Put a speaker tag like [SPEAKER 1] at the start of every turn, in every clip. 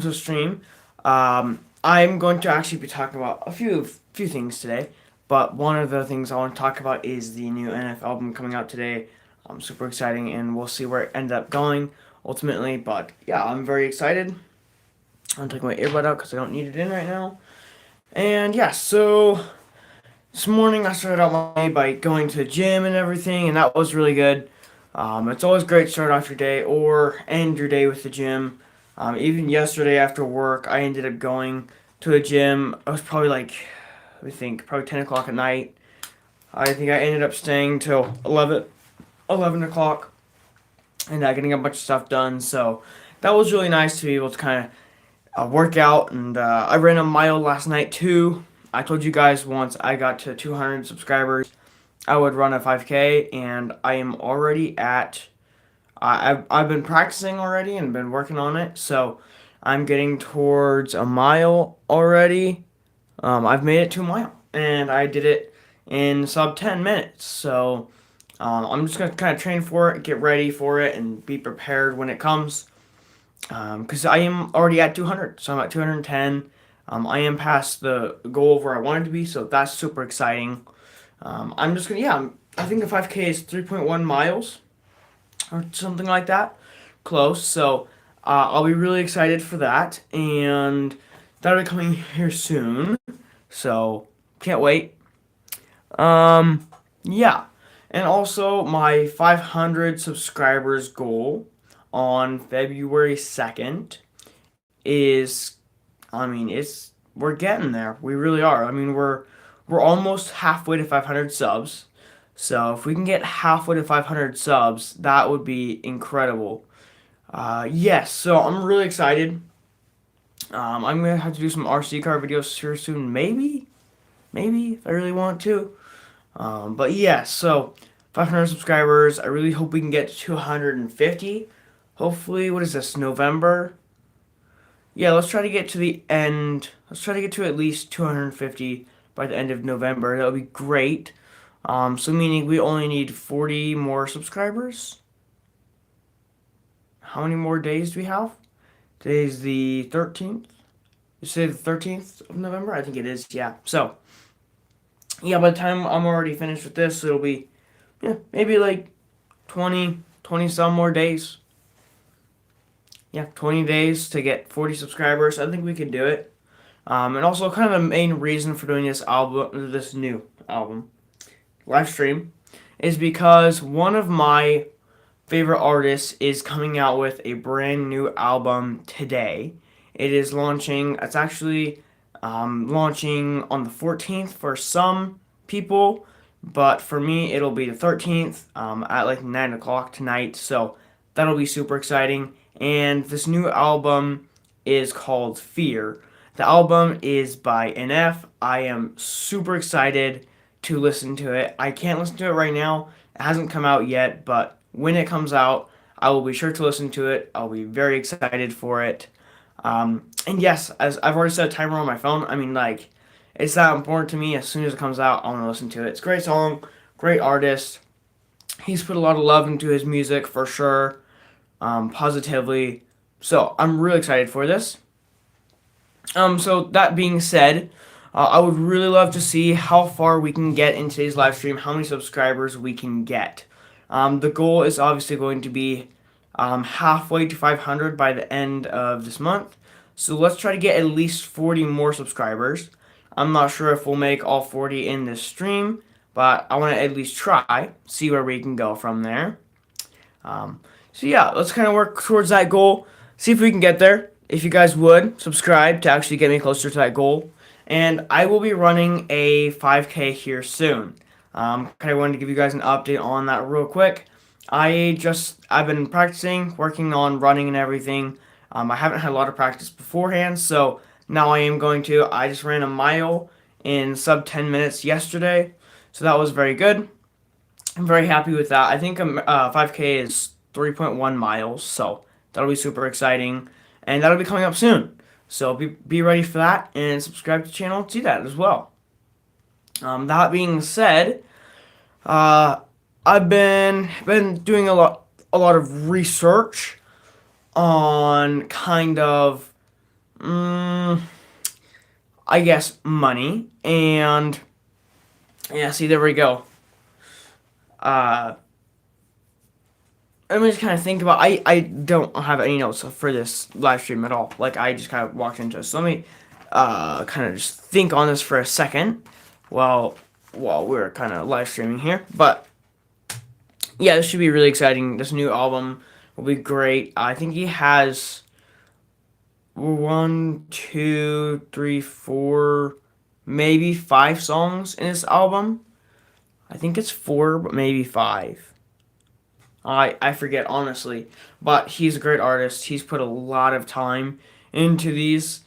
[SPEAKER 1] to stream. I'm going to actually be talking about a few things today, but one of the things I want to talk about is the new NF album coming out today. Super exciting, and we'll see where it ended up going ultimately. But yeah, I'm very excited. I'm taking my earbud out because I don't need it in right now. And yeah, so this morning I started out my day by going to the gym and everything, and that was really good. It's always great to start off your day or end your day with the gym. Even yesterday after work, I ended up going to the gym. I was probably like, let me think, probably 10 o'clock at night. I think I ended up staying till 11 o'clock and getting a bunch of stuff done. So that was really nice to be able to kind of work out. And I ran a mile last night too. I told you guys once I got to 200 subscribers, I would run a 5K, and I am already at. I've been practicing already and been working on it, so I'm getting towards a mile already. I've made it to a mile, and I did it in sub 10 minutes. So I'm just gonna kind of train for it, get ready for it, and be prepared when it comes. Because I am already at 200, so I'm at 210. I am past the goal of where I wanted to be, so that's super exciting. I'm just gonna, yeah, I think the 5K is 3.1 miles or something like that, close. So I'll be really excited for that, and that'll be coming here soon. So can't wait. Um, yeah, and also my 500 subscribers goal on February 2nd is, I mean, it's we're getting there. We really are. I mean, we're almost halfway to 500 subs. So if we can get halfway to 500 subs, that would be incredible. Yes, so I'm really excited. I'm gonna have to do some RC car videos here soon, maybe if I really want to. But yeah, so 500 subscribers. I really hope we can get to 250. Hopefully, what is this, November? Yeah, let's try to get to the end. Let's try to get to at least 250 by the end of November. That would be great. So meaning we only need 40 more subscribers. How many more days do we have? Today's the 13th. You say the 13th of November? I think it is, yeah. So, yeah, by the time I'm already finished with this, it'll be, yeah, maybe like 20 some more days. Yeah, 20 days to get 40 subscribers. I think we can do it. And also, kind of the main reason for doing this new album, live stream, is because one of my favorite artists is coming out with a brand new album today. It is launching. It's actually launching on the 14th for some people, but for me, it'll be the 13th at like 9 o'clock tonight. So that'll be super exciting. And this new album is called Fear. The album is by NF. I am super excited to listen to it. I can't listen to it right now. It hasn't come out yet, but when it comes out, I will be sure to listen to it. I'll be very excited for it. And yes, as I've already set a timer on my phone, I mean, like, it's that important to me. As soon as it comes out, I want to listen to it. It's a great song, great artist. He's put a lot of love into his music for sure, positively. So I'm really excited for this. So that being said, I would really love to see how far we can get in today's live stream, how many subscribers we can get. The goal is obviously going to be halfway to 500 by the end of this month. So let's try to get at least 40 more subscribers. I'm not sure if we'll make all 40 in this stream, but I want to at least try, see where we can go from there. So yeah, let's kind of work towards that goal, see if we can get there. If you guys would subscribe to actually get me closer to that goal, and I will be running a 5K here soon. Kind of wanted to give you guys an update on that real quick. I've been practicing, working on running and everything. I haven't had a lot of practice beforehand, so now I am going to. I just ran a mile in sub 10 minutes yesterday, so that was very good. I'm very happy with that. I think 5K is 3.1 miles, so that'll be super exciting, and that'll be coming up soon. So be ready for that and subscribe to the channel to see that as well. That being said, uh, I've been doing a lot of research on kind of mm, I guess money. And yeah, see, there we go. Uh, Let me just kind of think about. I don't have any notes for this live stream at all. Like I just kind of walked into it. So let me kind of just think on this for a second while we're kind of live streaming here. But yeah, this should be really exciting. This new album will be great. I think he has one, two, three, four, maybe five songs in this album. I think it's four, but maybe five. I forget honestly, but he's a great artist. He's put a lot of time into these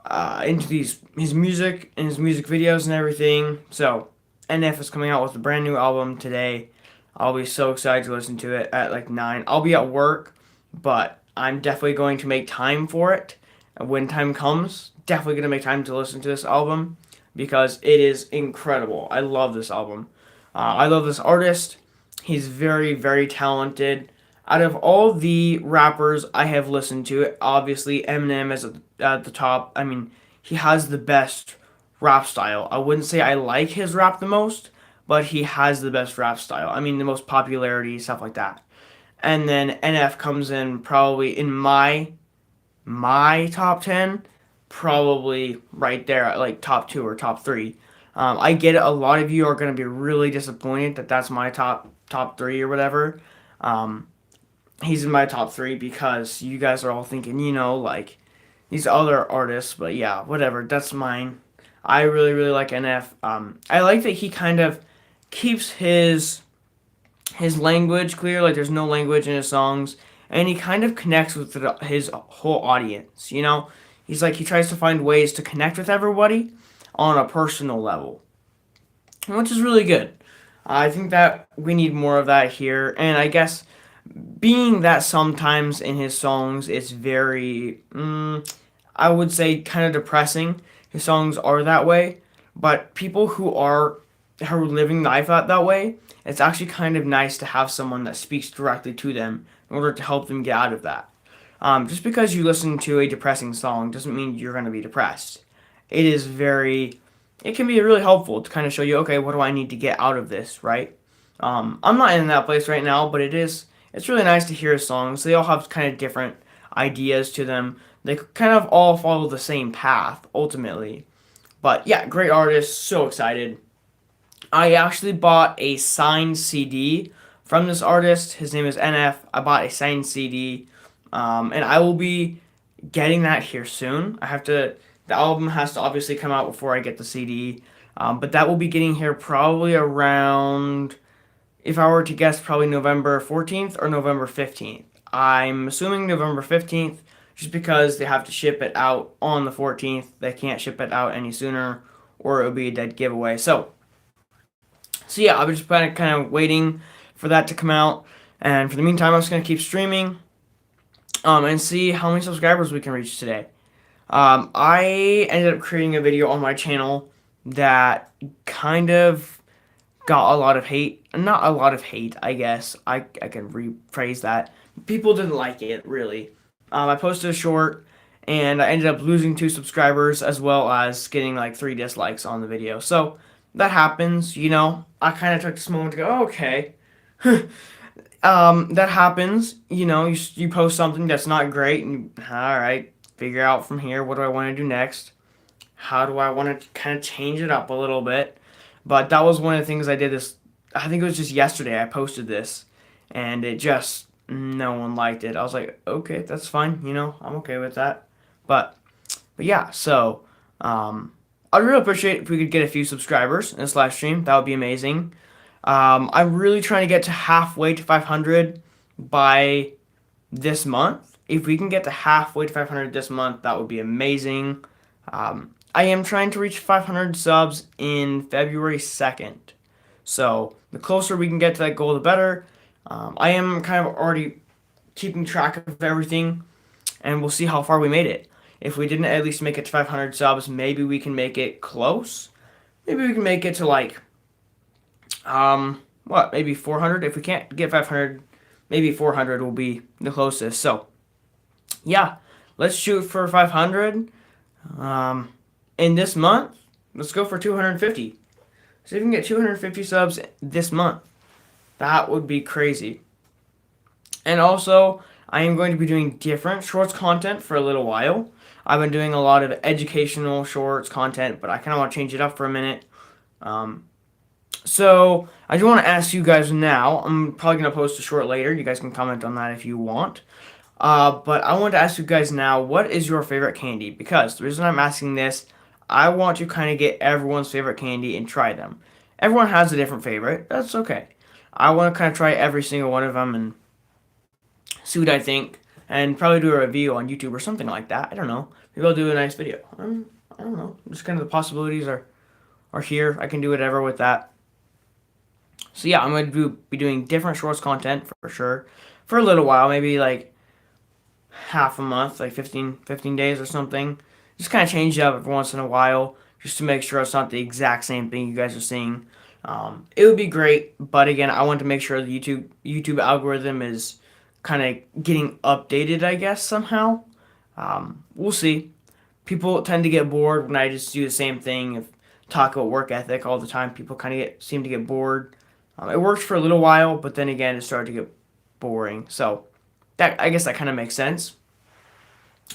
[SPEAKER 1] his music and his music videos and everything. So NF is coming out with a brand new album today. I'll be so excited to listen to it at like 9. I'll be at work, but I'm definitely going to make time for it. And when time comes, definitely going to make time to listen to this album because it is incredible. I love this album. I love this artist. He's very, very talented. Out of all the rappers I have listened to, obviously Eminem is at the top. I mean, he has the best rap style. I wouldn't say I like his rap the most, but he has the best rap style. I mean, the most popularity, stuff like that. And then NF comes in probably in my top 10, probably right there at like top 2 or top 3. I get it. A lot of you are going to be really disappointed that that's my top 3 or whatever. Um, he's in my top 3 because you guys are all thinking, like these other artists. But yeah, whatever. That's mine. I really, really like NF. I like that he kind of keeps his language clear. Like there's no language in his songs, and he kind of connects with his whole audience. He's like he tries to find ways to connect with everybody on a personal level, which is really good. I think that we need more of that here, and I guess being that sometimes in his songs it's very, I would say, kind of depressing. His songs are that way, but people who are living life that way, it's actually kind of nice to have someone that speaks directly to them in order to help them get out of that. Just because you listen to a depressing song doesn't mean you're going to be depressed. It is very, it can be really helpful to kind of show you, okay, what do I need to get out of this, right? I'm not in that place right now, but it's really nice to hear his songs. They all have kind of different ideas to them. They kind of all follow the same path ultimately. But yeah, great artist. So excited. I actually bought a signed CD from this artist. His name is NF. I bought a signed CD, and I will be getting that here soon. The album has to obviously come out before I get the CD, but that will be getting here probably around, if I were to guess, probably November 14th or November 15th. I'm assuming November 15th just because they have to ship it out on the 14th. They can't ship it out any sooner or it would be a dead giveaway. So yeah, I was just kind of waiting for that to come out. And for the meantime, I'm just going to keep streaming and see how many subscribers we can reach today. I ended up creating a video on my channel that kind of got a lot of hate. Not a lot of hate, I guess. I can rephrase that. People didn't like it, really. I posted a short, and I ended up losing 2 subscribers as well as getting like 3 dislikes on the video. So that happens. I kind of took this moment to go, oh, okay. That happens. You post something that's not great, and all right, figure out from here what do I want to do next. How do I want to kind of change it up a little bit? But that was one of the things I did this. I think it was just yesterday I posted this, and it just no one liked it. I was like, okay, that's fine. I'm okay with that. But yeah, so I'd really appreciate if we could get a few subscribers in this live stream. That would be amazing. I'm really trying to get to halfway to 500 by this month. If we can get to halfway to 500 this month, that would be amazing. I am trying to reach 500 subs in February 2nd. So the closer we can get to that goal, the better. I am kind of already keeping track of everything, and we'll see how far we made it. If we didn't at least make it to 500 subs, maybe we can make it close. Maybe we can make it to like, maybe 400. If we can't get 500, maybe 400 will be the closest. So, yeah, let's shoot for 500. Um, in this month, let's go for 250. So if you can get 250 subs this month, that would be crazy. And also, I am going to be doing different shorts content for a little while. I've been doing a lot of educational shorts content, but I kind of want to change it up for a minute. Um, so I do want to ask you guys now. I'm probably going to post a short later. You guys can comment on that if you want. But I want to ask you guys now, what is your favorite candy? Because the reason I'm asking this, I want to kind of get everyone's favorite candy and try them. Everyone has a different favorite. That's okay. I want to kind of try every single one of them and see what I think, and probably do a review on YouTube or something like that. I don't know. Maybe I'll do a nice video. I don't know. Just kind of the possibilities are here. I can do whatever with that. So yeah, I'm going to be doing different shorts content for sure for a little while, maybe like half a month, like 15 days or something. Just kind of change it up every once in a while just to make sure it's not the exact same thing you guys are seeing. It would be great, but again, I want to make sure the YouTube algorithm is kind of getting updated, I guess, somehow. We'll see. People tend to get bored when I just do the same thing. If talk about work ethic all the time, people kind of seem to get bored. It worked for a little while, but then again, it started to get boring. So that I guess that kind of makes sense.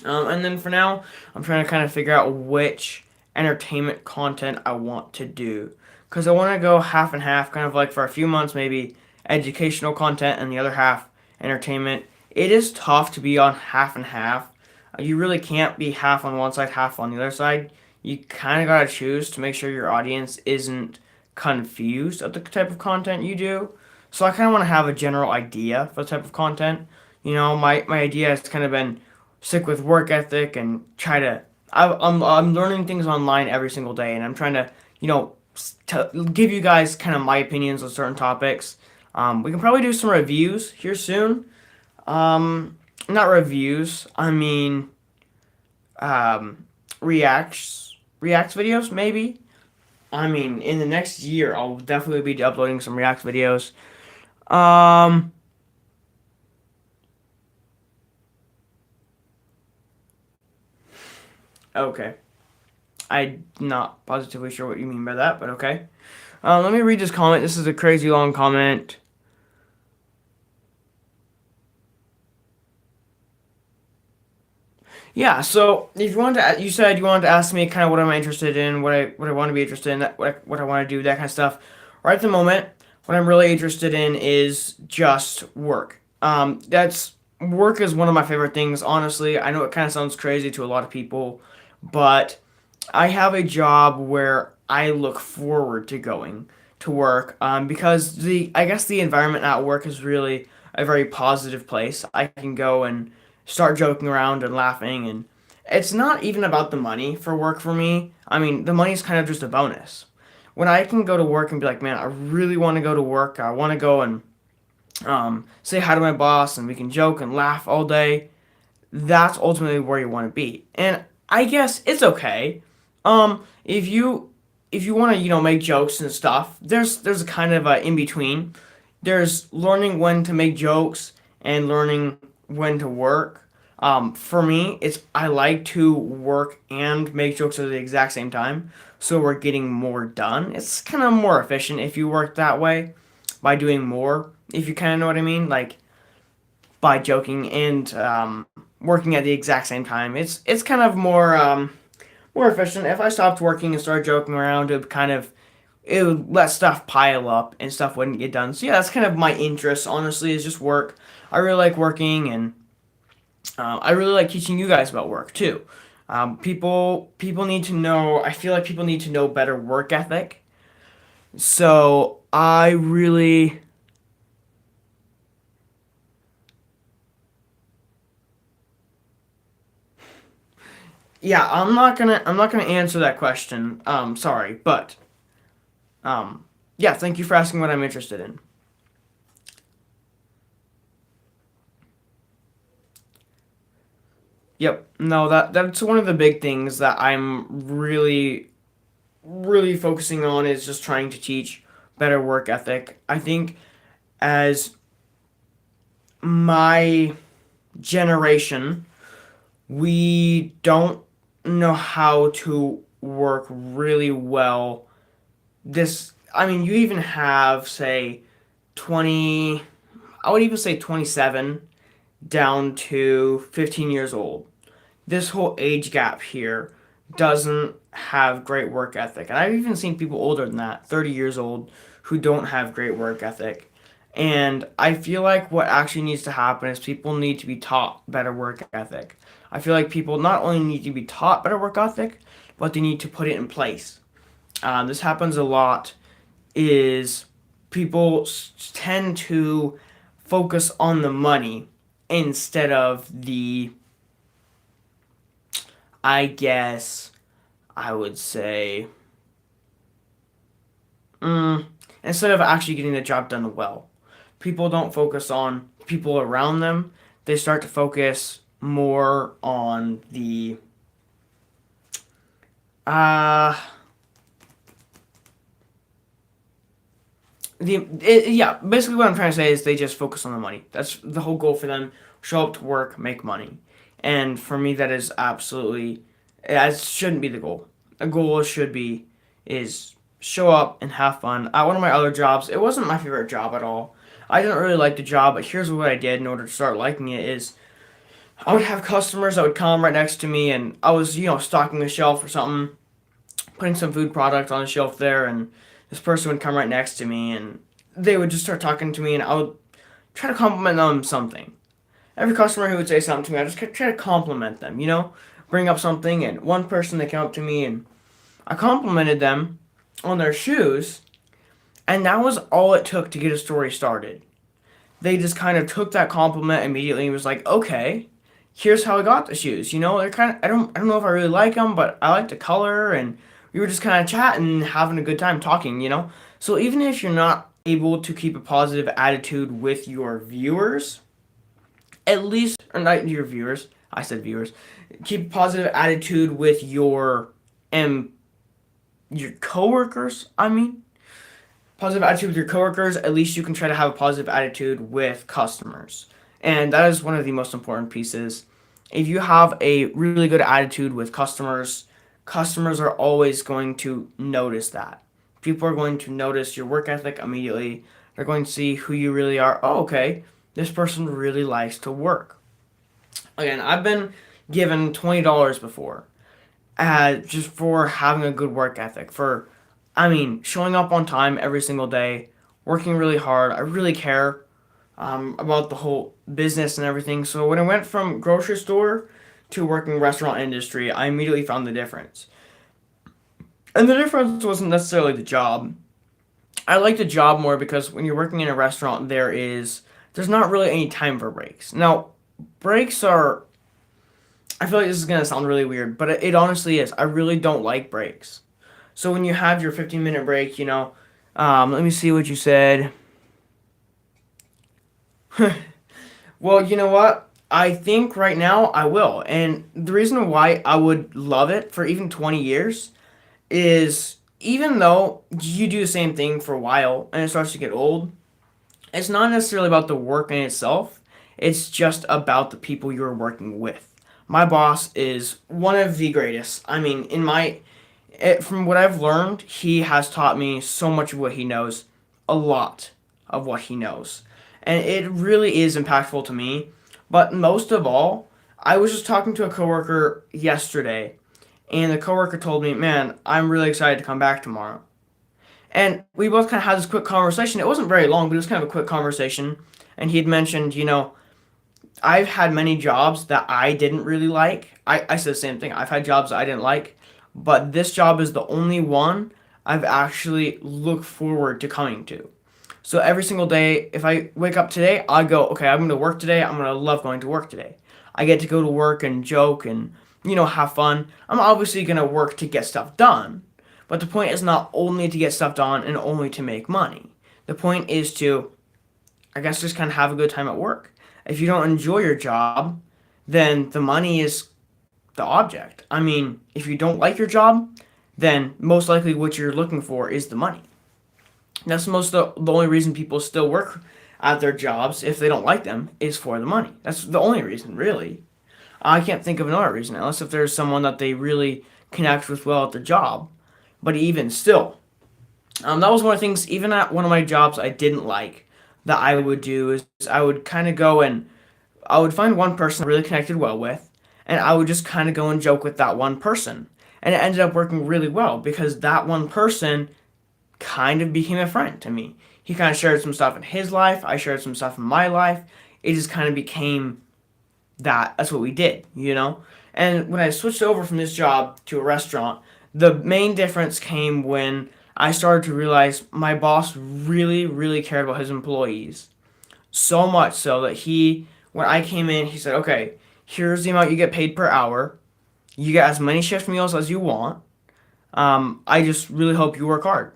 [SPEAKER 1] And then for now, I'm trying to kind of figure out which entertainment content I want to do. Because I want to go half and half, kind of like for a few months, maybe educational content and the other half entertainment. It is tough to be on half and half. You really can't be half on one side, half on the other side. You kind of got to choose to make sure your audience isn't confused of the type of content you do. So I kind of want to have a general idea for the type of content. My idea has kind of been stick with work ethic and try to. I'm learning things online every single day, and I'm trying to give you guys kind of my opinions on certain topics. We can probably do some reviews here soon. Not reviews. I mean, reacts videos maybe. I mean, in the next year, I'll definitely be uploading some react videos. Um, okay. I'm not positively sure what you mean by that, but okay. Let me read this comment. This is a crazy long comment. Yeah, so if you wanted to, you said you wanted to ask me kind of what I'm interested in, what I want to be interested in, what I want to do, that kind of stuff. Right at the moment, what I'm really interested in is just work. That's work is one of my favorite things. Honestly, I know it kind of sounds crazy to a lot of people, but I have a job where I look forward to going to work because the I guess the environment at work is really a very positive place. I can go and start joking around and laughing, and it's not even about the money for work for me. I mean, the money is kind of just a bonus. When I can go to work and be like, man, I really want to go to work. I want to go and say hi to my boss, and we can joke and laugh all day. That's ultimately where you want to be. And I guess it's okay. If you want to make jokes and stuff, there's a kind of a in between. There's learning when to make jokes and learning when to work. For me, it's I like to work and make jokes at the exact same time, so we're getting more done. It's kind of more efficient if you work that way by doing more. If you kind of know what I mean, like by joking and working at the exact same time. It's kind of more efficient. If I stopped working and started joking around, it would let stuff pile up and stuff wouldn't get done. So yeah, that's kind of my interest. Honestly, is just work. I really like working, and I really like teaching you guys about work too. People need to know. I feel like people need to know better work ethic. So I really yeah, I'm not gonna answer that question. Sorry, but um, yeah, thank you for asking what I'm interested in. Yep, no, that's one of the big things that I'm really focusing on is just trying to teach better work ethic. I think as my generation we don't know how to work really well. I mean, you even have, say, 20, I would even say 27 down to 15 years old. This whole age gap here doesn't have great work ethic. And I've even seen people older than that, 30 years old, who don't have great work ethic. And I feel like what actually needs to happen is people need to be taught better work ethic. I feel like people not only need to be taught better work ethic, but they need to put it in place. This happens a lot. Is people tend to focus on the money instead of the, I guess I would say, mm, instead of actually getting the job done well. People don't focus on people around them. They start to focus more on uh yeah, basically what I'm trying to say is they just focus on the money. That's the whole goal for them. Show up to work, make money. And for me that is absolutely, that shouldn't be the goal. The goal should be is show up and have fun. At one of my other jobs, it wasn't my favorite job at all. I didn't really like the job, but here's what I did in order to start liking it is I would have customers that would come right next to me, and I was, stocking a shelf or something, putting some food product on the shelf there, and this person would come right next to me, and they would just start talking to me, and I would try to compliment them something. Every customer who would say something to me, I just try to compliment them, bring up something, and one person, they came up to me, and I complimented them on their shoes, and that was all it took to get a story started. They just kind of took that compliment immediately and was like, okay, here's how I got the shoes. They're kind of, I don't know if I really like them, but I like the color, and we were just kind of chatting, having a good time talking. So even if you're not able to keep a positive attitude with your viewers, at least, or not your viewers, I said viewers, keep a positive attitude with your coworkers. I mean, positive attitude with your coworkers, at least you can try to have a positive attitude with customers. And that is one of the most important pieces. If you have a really good attitude with customers, customers are always going to notice that. People are going to notice your work ethic immediately. They're going to see who you really are. Oh, okay, this person really likes to work. Again, I've been given $20 before, just for having a good work ethic, for, I mean, showing up on time every single day, working really hard. I really care about the whole business and everything. So when I went from grocery store to working restaurant industry, I immediately found the difference. And the difference wasn't necessarily the job. I like the job more because when you're working in a restaurant, there's not really any time for breaks. Now, breaks are, I feel like this is gonna sound really weird, but it honestly is. I really don't like breaks. So when you have your 15-minute break, let me see what you said. Well, you know what? I think right now I will. And the reason why I would love it for even 20 years is even though you do the same thing for a while and it starts to get old, it's not necessarily about the work in itself. It's just about the people you're working with. My boss is one of the greatest. I mean, from what I've learned, he has taught me so much of what he knows, a lot of what he knows. And it really is impactful to me. But most of all, I was just talking to a coworker yesterday, and the coworker told me, "Man, I'm really excited to come back tomorrow." And we both kind of had this quick conversation. It wasn't very long, but it was kind of a quick conversation. And he had mentioned, I've had many jobs that I didn't really like. I said the same thing. I've had jobs that I didn't like, but this job is the only one I've actually looked forward to coming to. So every single day, if I wake up today, I go, okay, I'm going to work today. I'm going to love going to work today. I get to go to work and joke and, have fun. I'm obviously going to work to get stuff done. But the point is not only to get stuff done and only to make money. The point is to, I guess, just kind of have a good time at work. If you don't enjoy your job, then the money is the object. I mean, if you don't like your job, then most likely what you're looking for is the money. That's the only reason people still work at their jobs if they don't like them is for the money. That's the only reason, really. I can't think of another reason, unless if there's someone that they really connect with well at the job. But even still, that was one of the things, even at one of my jobs I didn't like, that I would do is I would kind of go and I would find one person I really connected well with, and I would just kind of go and joke with that one person. And it ended up working really well because that one person kind of became a friend to me. He kind of shared some stuff in his life, I shared some stuff in my life. It just kind of became that's what we did, you know? And when I switched over from this job to a restaurant, the main difference came when I started to realize my boss really, really cared about his employees. So much so that when I came in, he said, okay, here's the amount you get paid per hour. You get as many shift meals as you want. I just really hope you work hard.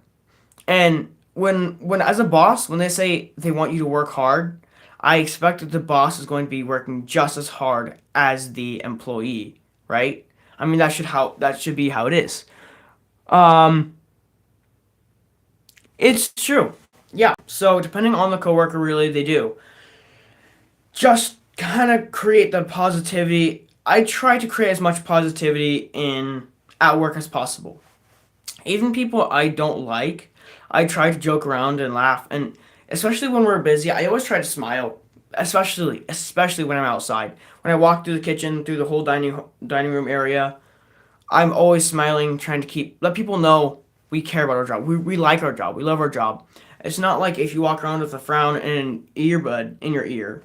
[SPEAKER 1] And when as a boss, when they say they want you to work hard, I expect that the boss is going to be working just as hard as the employee, right? I mean that should be how it is. Um, it's true. Yeah. So depending on the coworker, really, they do just kind of create the positivity. I try to create as much positivity in at work as possible. Even people I don't like, I try to joke around and laugh, and especially when we're busy, I always try to smile. Especially when I'm outside. When I walk through the kitchen, through the whole dining room area, I'm always smiling, trying to let people know we care about our job. We like our job. We love our job. It's not like if you walk around with a frown and an earbud in your ear,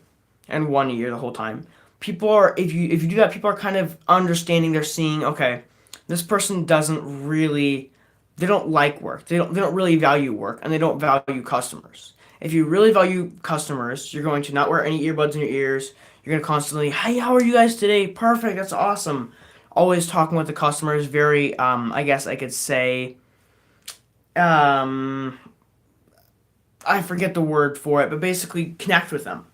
[SPEAKER 1] and one ear the whole time. People are if you do that, people are kind of understanding. They're seeing, okay, this person doesn't really, they don't like work. They don't really value work, and they don't value customers. If you really value customers, you're going to not wear any earbuds in your ears. You're going to constantly, hey, how are you guys today? Perfect, that's awesome. Always talking with the customers, very, I guess I could say, um, I forget the word for it, but basically connect with them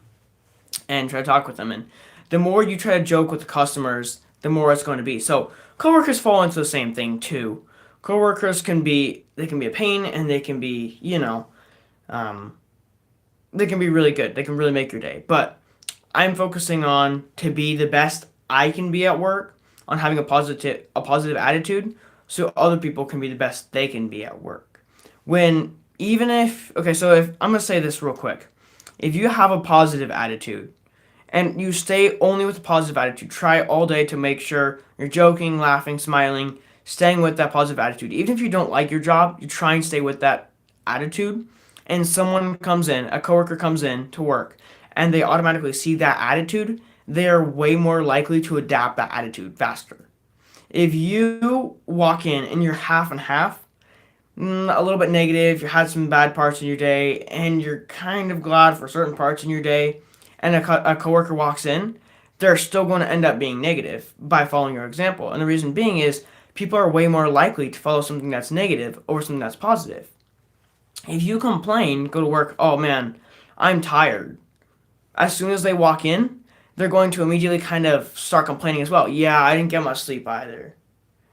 [SPEAKER 1] and try to talk with them. And the more you try to joke with the customers, the more it's going to be. So coworkers fall into the same thing too. Coworkers can be a pain, and they can be, um, they can be really good. They can really make your day. But I'm focusing on to be the best I can be at work, on having a positive attitude, so other people can be the best they can be at work. When even if okay, so if I'm gonna say this real quick, if you have a positive attitude and you stay only with a positive attitude, try all day to make sure you're joking, laughing, smiling, staying with that positive attitude. Even if you don't like your job, you try and stay with that attitude. And someone comes in, a coworker comes in to work, and they automatically see that attitude, they are way more likely to adapt that attitude faster. If you walk in and you're half and half, a little bit negative, you had some bad parts in your day, and you're kind of glad for certain parts in your day, and a coworker walks in, they're still going to end up being negative by following your example. And the reason being is people are way more likely to follow something that's negative over something that's positive. If you complain, go to work, oh man, I'm tired. As soon as they walk in, they're going to immediately kind of start complaining as well. Yeah, I didn't get much sleep either.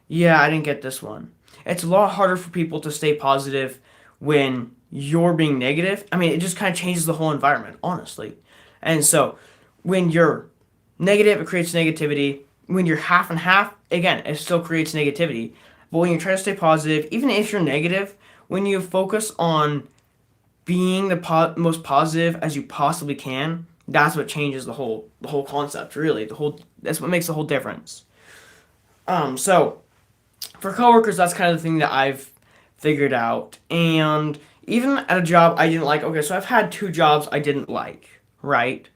[SPEAKER 1] Yeah, I didn't get this one. It's a lot harder for people to stay positive when you're being negative. I mean, it just kind of changes the whole environment, honestly. And so, when you're negative, it creates negativity. When you're half and half, again, it still creates negativity. But when you try to stay positive, even if you're negative, when you focus on being the most positive as you possibly can, that's what changes the whole concept. Really, that's what makes the whole difference. So for coworkers, that's kind of the thing that I've figured out. And even at a job I didn't like, okay, so I've had two jobs I didn't like, right?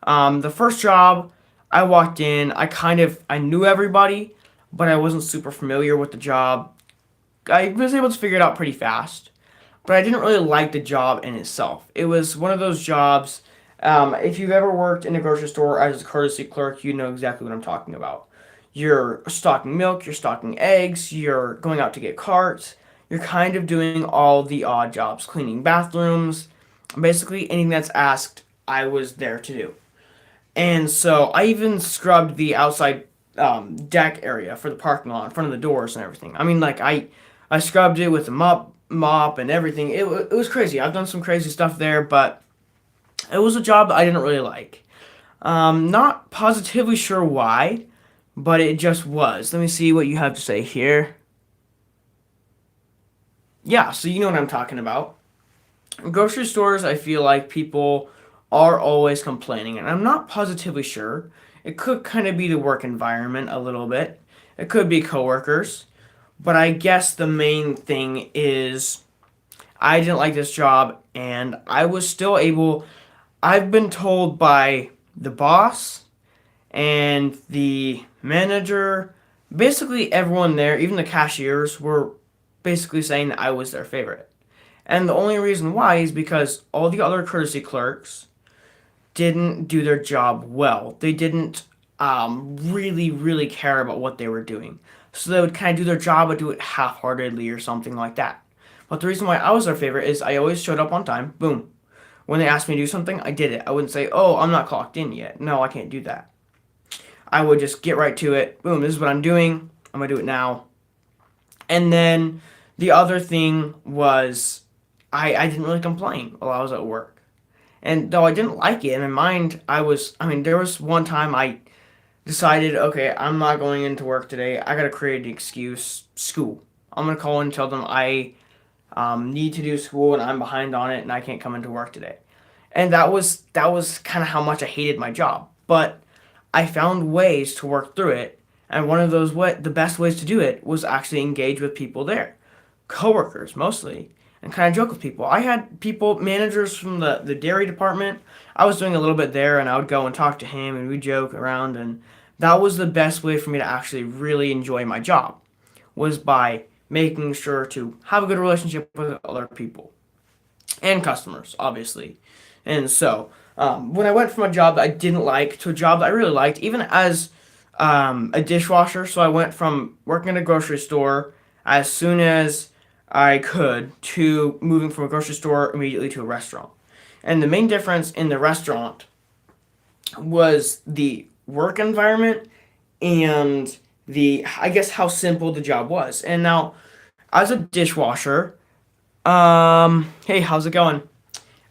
[SPEAKER 1] The first job, I walked in, I knew everybody, but I wasn't super familiar with the job. I was able to figure it out pretty fast, but I didn't really like the job in itself. It was one of those jobs. If you've ever worked in a grocery store as a courtesy clerk, you know exactly what I'm talking about. You're stocking milk, you're stocking eggs, you're going out to get carts, you're kind of doing all the odd jobs, cleaning bathrooms, basically anything that's asked, I was there to do. And so I even scrubbed the outside deck area for the parking lot in front of the doors and everything. I mean, like I scrubbed it with a mop and everything. It was crazy. I've done some crazy stuff there, but it was a job that I didn't really like. Not positively sure why. but it just was. Let me see what you have to say here. Yeah, so you know what I'm talking about. Grocery stores, I feel like people are always complaining, and I'm not positively sure. It could kind of be the work environment a little bit. It could be coworkers, but I guess the main thing is I didn't like this job, and I was still able. I've been told by the boss and the manager, basically everyone there, even the cashiers, were basically saying that I was their favorite. And the only reason why is because all the other courtesy clerks didn't do their job well. They didn't really, really care about what they were doing. So they would kind of do their job but do it half heartedly or something like that. But the reason why I was their favorite is I always showed up on time. Boom. When they asked me to do something, I did it. I wouldn't say, oh, I'm not clocked in yet. No, I can't do that. I would just get right to it. Boom, this is what I'm doing. I'm going to do it now. And then the other thing was I didn't really complain while I was at work. And though I didn't like it, in my mind, there was one time I decided, okay, I'm not going into work today. I got to create an excuse. School. I'm going to call and tell them I need to do school and I'm behind on it and I can't come into work today. And that was kind of how much I hated my job. But I found ways to work through it, and one of the best ways to do it was actually engage with people there, coworkers mostly, and kind of joke with people. I had people, managers from the dairy department. I was doing a little bit there, and I would go and talk to him, and we'd joke around, and that was the best way for me to actually really enjoy my job, was by making sure to have a good relationship with other people and customers, obviously. And so, when I went from a job that I didn't like to a job that I really liked, even as a dishwasher, so I went from working at a grocery store as soon as I could to moving from a grocery store immediately to a restaurant. And the main difference in the restaurant was the work environment and I guess, how simple the job was. And now, as a dishwasher, hey, how's it going?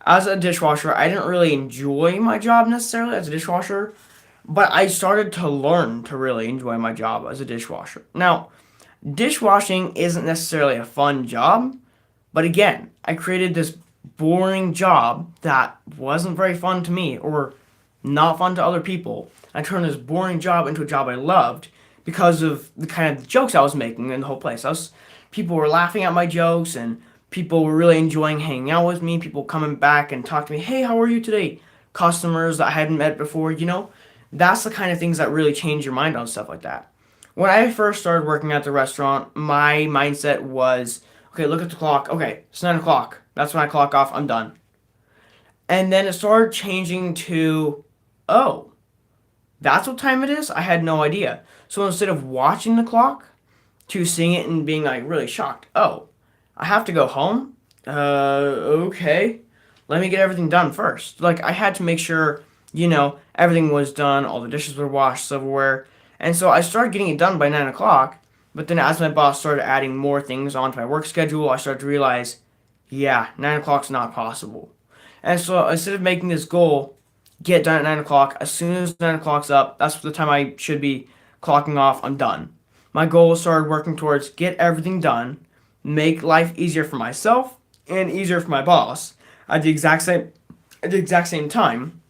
[SPEAKER 1] As a dishwasher, I didn't really enjoy my job necessarily as a dishwasher, but I started to learn to really enjoy my job as a dishwasher. Now, dishwashing isn't necessarily a fun job, but again, I created this boring job that wasn't very fun to me or not fun to other people. I turned this boring job into a job I loved because of the kind of jokes I was making in the whole place. People were laughing at my jokes and people were really enjoying hanging out with me. People coming back and talk to me, hey, how are you today? Customers that I hadn't met before, that's the kind of things that really change your mind on stuff like that. When I first started working at the restaurant, my mindset was, okay, look at the clock. Okay, it's 9 o'clock. That's when I clock off. I'm done. And then it started changing to, oh, that's what time it is? I had no idea. So instead of watching the clock to seeing it and being like really shocked, oh, I have to go home? Okay. Let me get everything done first. Like, I had to make sure, everything was done, all the dishes were washed, silverware. And so I started getting it done by 9 o'clock. But then as my boss started adding more things onto my work schedule, I started to realize, yeah, 9 o'clock's not possible. And so instead of making this goal, get done at 9 o'clock, as soon as 9 o'clock's up, that's the time I should be clocking off, I'm done. My goal started working towards get everything done, make life easier for myself and easier for my boss at the exact same time,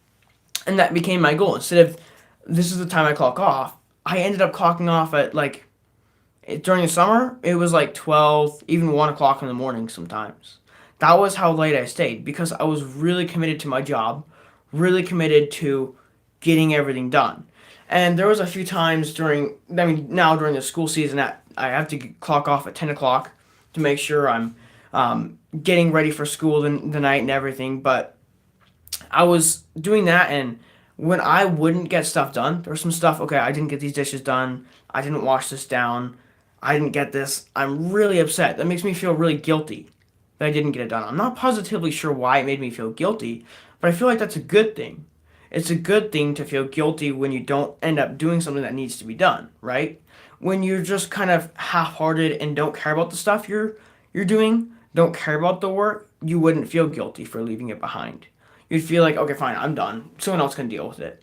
[SPEAKER 1] and that became my goal. Instead of this is the time I clock off, I ended up clocking off at like during the summer it was like 12, even 1 o'clock in the morning sometimes. That was how late I stayed because I was really committed to my job, really committed to getting everything done. And there was a few times now during the school season that I have to clock off at 10 o'clock to make sure I'm getting ready for school the night and everything. But I was doing that, and when I wouldn't get stuff done, there was some stuff, okay, I didn't get these dishes done, I didn't wash this down, I didn't get this. I'm really upset. That makes me feel really guilty that I didn't get it done. I'm not positively sure why it made me feel guilty, but I feel like that's a good thing. It's a good thing to feel guilty when you don't end up doing something that needs to be done, right? When you're just kind of half-hearted and don't care about the stuff you're doing, don't care about the work, you wouldn't feel guilty for leaving it behind. You'd feel like, okay, fine, I'm done. Someone else can deal with it.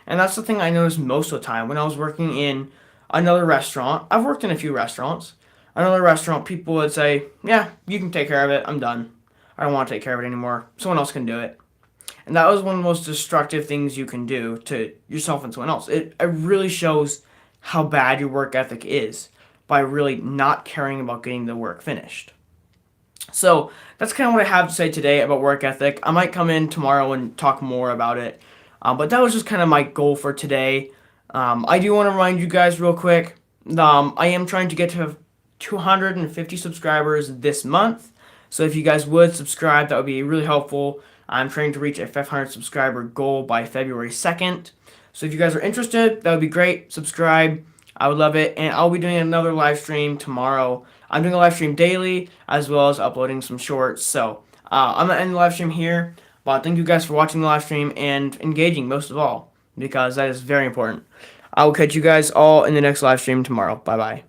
[SPEAKER 1] And that's the thing I noticed most of the time when I was working in another restaurant. I've worked in a few restaurants. Another restaurant, people would say, "Yeah, you can take care of it. I'm done. I don't want to take care of it anymore. Someone else can do it." And that was one of the most destructive things you can do to yourself and someone else. It really shows how bad your work ethic is by really not caring about getting the work finished. So that's kind of what I have to say today about work ethic. I might come in tomorrow and talk more about it. But that was just kind of my goal for today. I do want to remind you guys real quick. I am trying to get to 250 subscribers this month. So if you guys would subscribe, that would be really helpful. I'm trying to reach a 500 subscriber goal by February 2nd. So if you guys are interested, that would be great. Subscribe. I would love it. And I'll be doing another live stream tomorrow. I'm doing a live stream daily as well as uploading some shorts. So I'm going to end the live stream here. But thank you guys for watching the live stream and engaging most of all, because that is very important. I will catch you guys all in the next live stream tomorrow. Bye bye.